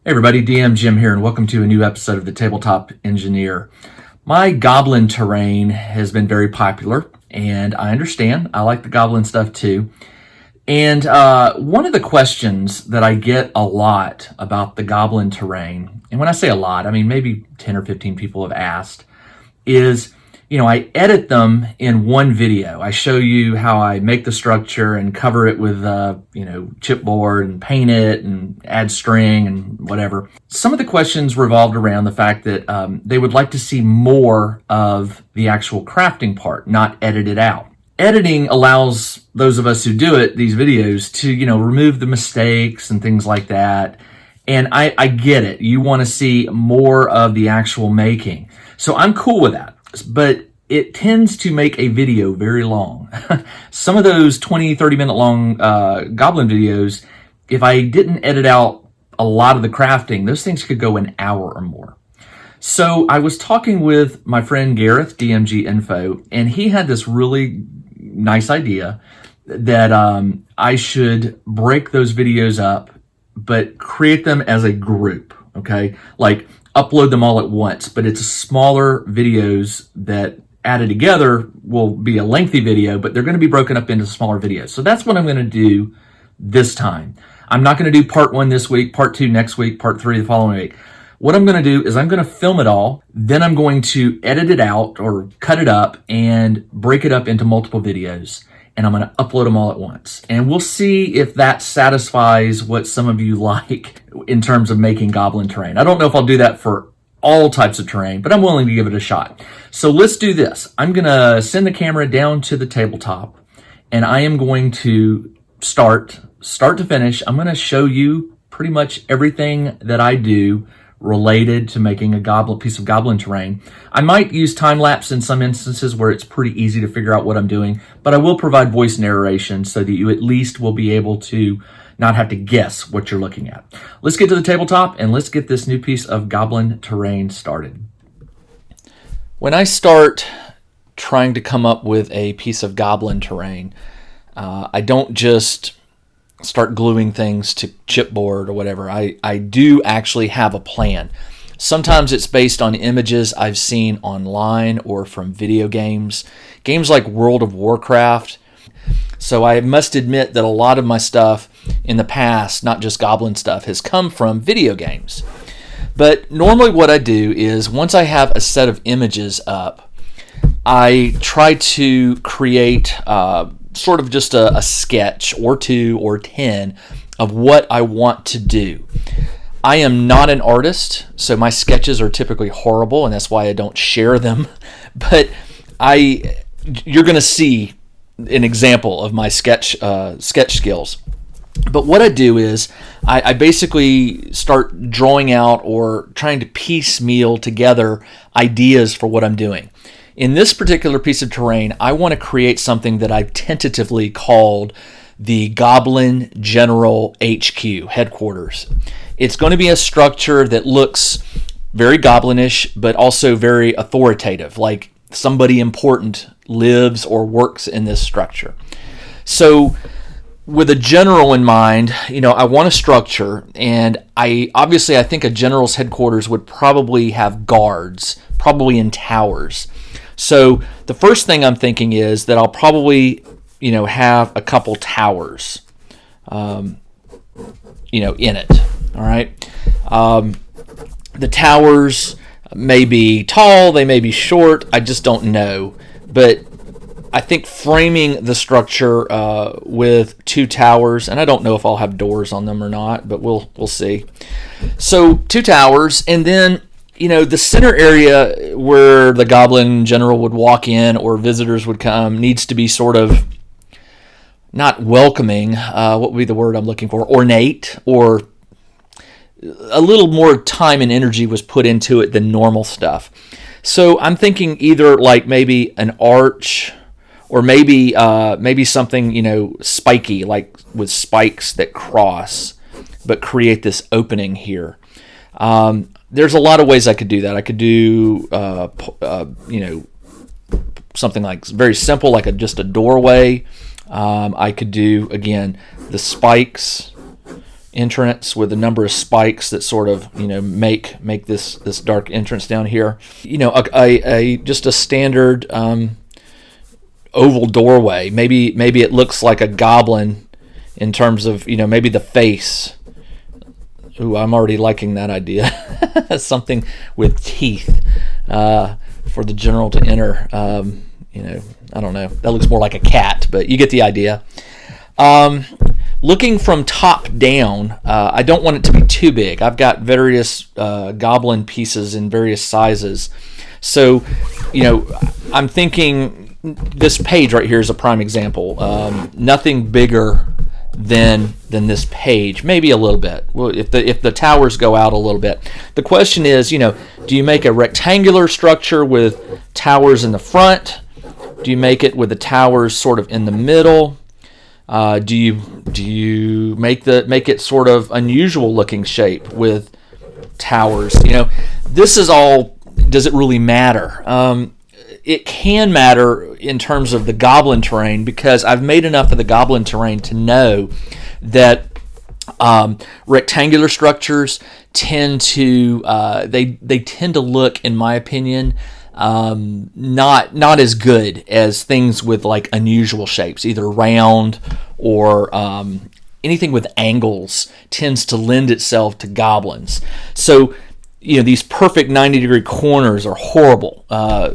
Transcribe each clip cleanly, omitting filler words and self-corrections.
Hey everybody, DM Jim here, and welcome to a new episode of the Tabletop Engineer. My Goblin terrain has been very popular, and I understand. I like the Goblin stuff too. And one of the questions that I get a lot about the Goblin terrain, and when I say a lot, I mean maybe 10 or 15 people have asked, is, I edit them in one video. I show you how I make the structure and cover it with, chipboard and paint it and add string and whatever. Some of the questions revolved around the fact that they would like to see more of the actual crafting part, not edited out. Editing allows those of us who do it, these videos, to, remove the mistakes and things like that. And I get it. You want to see more of the actual making. So I'm cool with that. But it tends to make a video very long. Some of those 20, 30-minute long Goblin videos, if I didn't edit out a lot of the crafting, those things could go an hour or more. So I was talking with my friend Gareth, DMG Info, and he had this really nice idea that I should break those videos up, but create them as a group, okay? Like upload them all at once, but it's smaller videos that added together will be a lengthy video, but they're going to be broken up into smaller videos. So that's what I'm going to do this time. I'm not going to do part 1 this week, part 2 next week, part 3 the following week. What I'm going to do is I'm going to film it all, then I'm going to edit it out or cut it up and break it up into multiple videos. And I'm going to upload them all at once. And we'll see if that satisfies what some of you like in terms of making Goblin terrain. I don't know if I'll do that for all types of terrain, but I'm willing to give it a shot. So let's do this. I'm going to send the camera down to the tabletop, and I am going to start to finish. I'm going to show you pretty much everything that I do related to making a piece of Goblin terrain. I might use time-lapse in some instances where it's pretty easy to figure out what I'm doing, but I will provide voice narration so that you at least will be able to not have to guess what you're looking at. Let's get to the tabletop and let's get this new piece of Goblin terrain started. When I start trying to come up with a piece of Goblin terrain, I don't just start gluing things to chipboard or whatever. I do actually have a plan. Sometimes it's based on images I've seen online or from video games like World of Warcraft. So I must admit that a lot of my stuff in the past, not just Goblin stuff, has come from video games. But normally what I do is once I have a set of images up, I try to create sort of just a sketch or 2 or 10 of what I want to do. I am not an artist, so my sketches are typically horrible, and that's why I don't share them. But you're going to see an example of my sketch skills. But what I do is I basically start drawing out or trying to piecemeal together ideas for what I'm doing. In this particular piece of terrain, I want to create something that I've tentatively called the Goblin General HQ, Headquarters. It's going to be a structure that looks very goblinish, but also very authoritative, like somebody important lives or works in this structure. So with a general in mind, I want a structure, and I think a general's headquarters would probably have guards, probably in towers. So the first thing I'm thinking is that I'll probably, have a couple towers, in it. All right. The towers may be tall, they may be short. I just don't know. But I think framing the structure with 2 towers, and I don't know if I'll have doors on them or not, but we'll see. So 2 towers, and then the center area where the Goblin General would walk in or visitors would come needs to be sort of not welcoming. What would be the word I'm looking for? Ornate, or a little more time and energy was put into it than normal stuff. So I'm thinking either like maybe an arch, or maybe something spiky, like with spikes that cross, but create this opening here. There's a lot of ways I could do that. I could do something like very simple, like just a doorway. I could do, again, the spikes entrance with a number of spikes that sort of, you know, make this dark entrance down here. You know, just a standard oval doorway. Maybe it looks like a goblin in terms of, you know, maybe the face. Ooh, I'm already liking that idea. Something with teeth for the general to enter. You know, I don't know. That looks more like a cat, but you get the idea. Looking from top down, I don't want it to be too big. I've got various goblin pieces in various sizes. So, you know, I'm thinking this page right here is a prime example. Nothing bigger than this page, maybe a little bit. Well, if the towers go out a little bit. The question is, you know, do you make a rectangular structure with towers in the front? Do you make it with the towers sort of in the middle? Do you make it sort of unusual looking shape with towers? You know, this is all. Does it really matter? It can matter in terms of the goblin terrain, because I've made enough of the goblin terrain to know that rectangular structures tend to they tend to look, in my opinion, not as good as things with like unusual shapes, either round or anything with angles tends to lend itself to goblins. So, you know, these perfect 90-degree corners are horrible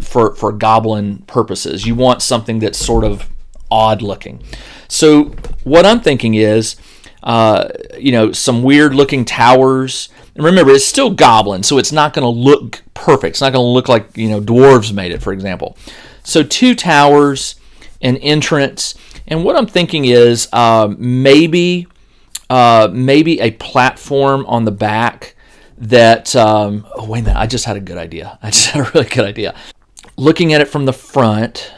for goblin purposes. You want something that's sort of odd looking. So what I'm thinking is, you know, some weird looking towers. And remember, it's still goblin, so it's not going to look perfect. It's not going to look like, you know, dwarves made it, for example. So 2 towers, an entrance, and what I'm thinking is maybe a platform on the back. That, oh, wait a minute, I just had a good idea. I just had a really good idea. Looking at it from the front,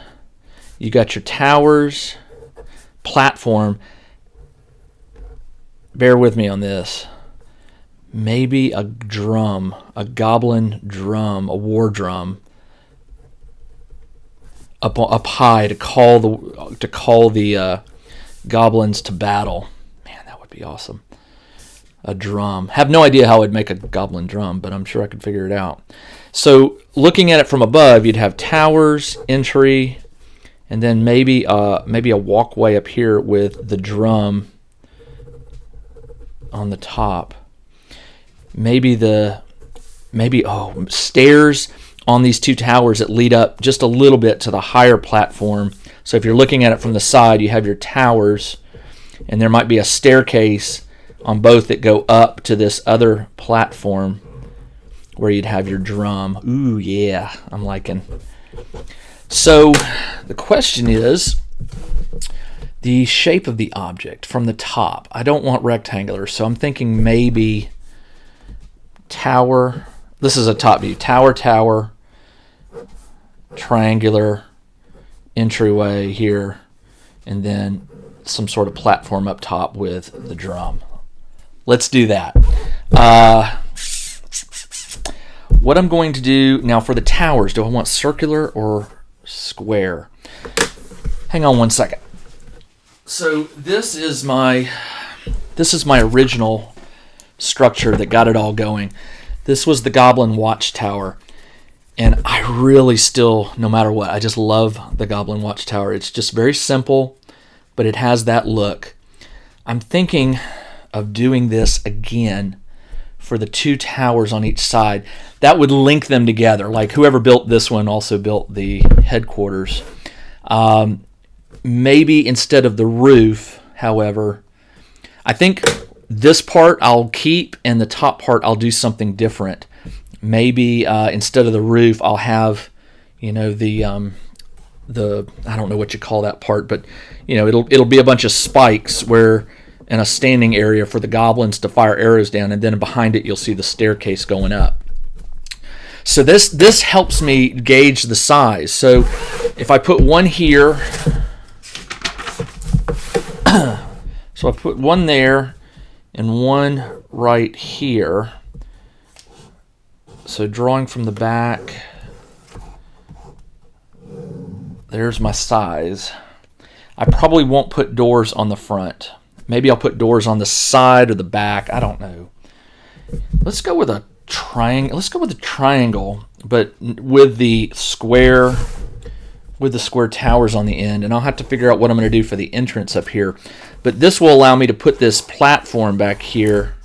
you got your towers, platform. Bear with me on this. Maybe a drum, a goblin drum, a war drum, up high to call the goblins to battle. Man, that would be awesome. A drum. Have no idea how I'd make a goblin drum, but I'm sure I could figure it out. So looking at it from above, you'd have towers, entry, and then maybe a walkway up here with the drum on the top. Maybe stairs on these 2 towers that lead up just a little bit to the higher platform. So if you're looking at it from the side, you have your towers, and there might be a staircase on both that go up to this other platform where you'd have your drum. Ooh, yeah, I'm liking. So the question is the shape of the object from the top. I don't want rectangular, so I'm thinking maybe tower. This is a top view. Tower, triangular, entryway here, and then some sort of platform up top with the drum. Let's do that. What I'm going to do now for the towers, do I want circular or square? Hang on one second. So this is my original structure that got it all going. This was the Goblin Watchtower. And I really still, no matter what, I just love the Goblin Watchtower. It's just very simple, but it has that look. I'm thinking of doing this again for the 2 towers on each side. That would link them together. Like whoever built this one also built the headquarters. Maybe instead of the roof, however, I think this part I'll keep and the top part I'll do something different. Maybe instead of the roof I'll have, you know, the I don't know what you call that part, but you know, it'll be a bunch of spikes where in a standing area for the goblins to fire arrows down, and then behind it you'll see the staircase going up. So this helps me gauge the size. So if I put one here, so I put one there and one right here. So drawing from the back, there's my size. I probably won't put doors on the front. Maybe I'll put doors on the side or the back. I don't know. Let's go with a triangle. Let's go with a triangle, but with the square towers on the end. And I'll have to figure out what I'm going to do for the entrance up here. But this will allow me to put this platform back here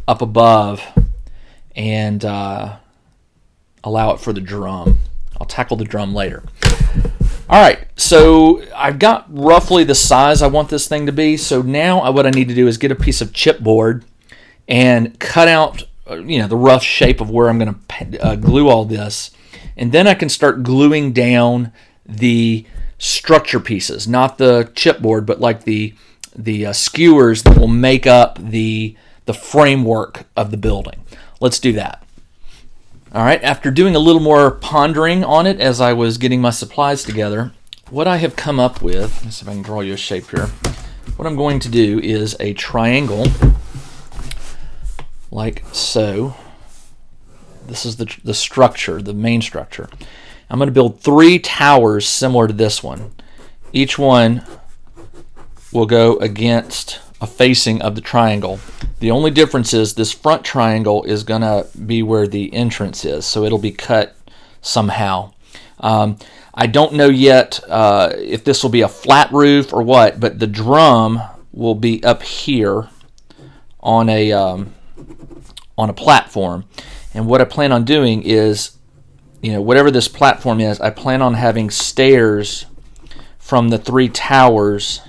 up above and allow it for the drum. I'll tackle the drum later. All right, so I've got roughly the size I want this thing to be. So now what I need to do is get a piece of chipboard and cut out, the rough shape of where I'm going to glue all this. And then I can start gluing down the structure pieces, not the chipboard, but like the skewers that will make up the framework of the building. Let's do that. All right, after doing a little more pondering on it as I was getting my supplies together, what I have come up with, let's see if I can draw you a shape here. What I'm going to do is a triangle, like so. This is the structure, the main structure. I'm going to build 3 towers similar to this one. Each one will go against a facing of the triangle. The only difference is this front triangle is going to be where the entrance is, so it'll be cut somehow. I don't know yet if this will be a flat roof or what, but the drum will be up here on a platform. And what I plan on doing is, whatever this platform is, I plan on having stairs from the 3 towers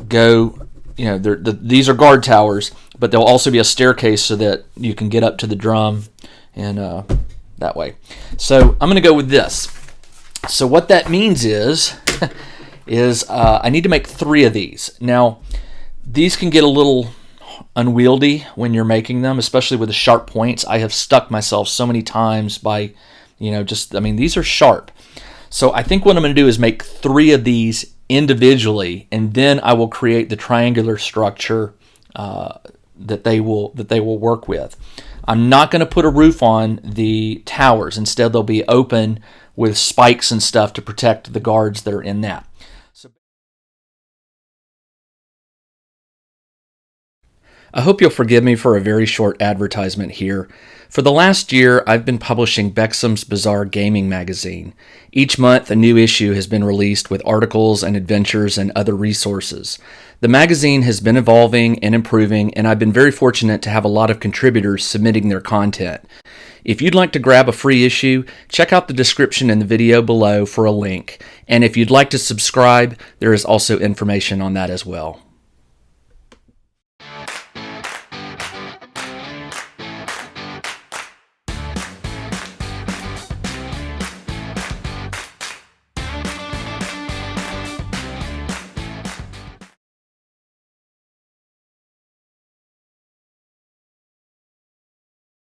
go. These are guard towers, but there'll also be a staircase so that you can get up to the drum and that way. So I'm going to go with this. So what that means is I need to make 3 of these. Now, these can get a little unwieldy when you're making them, especially with the sharp points. I have stuck myself so many times by, these are sharp. So I think what I'm going to do is make 3 of these individually, and then I will create the triangular structure that they will work with. I'm not going to put a roof on the towers. Instead, they'll be open with spikes and stuff to protect the guards that are in that. I hope you'll forgive me for a very short advertisement here. For the last year, I've been publishing Bexim's Bazaar gaming magazine. Each month, a new issue has been released with articles and adventures and other resources. The magazine has been evolving and improving, and I've been very fortunate to have a lot of contributors submitting their content. If you'd like to grab a free issue, check out the description in the video below for a link. And if you'd like to subscribe, there is also information on that as well.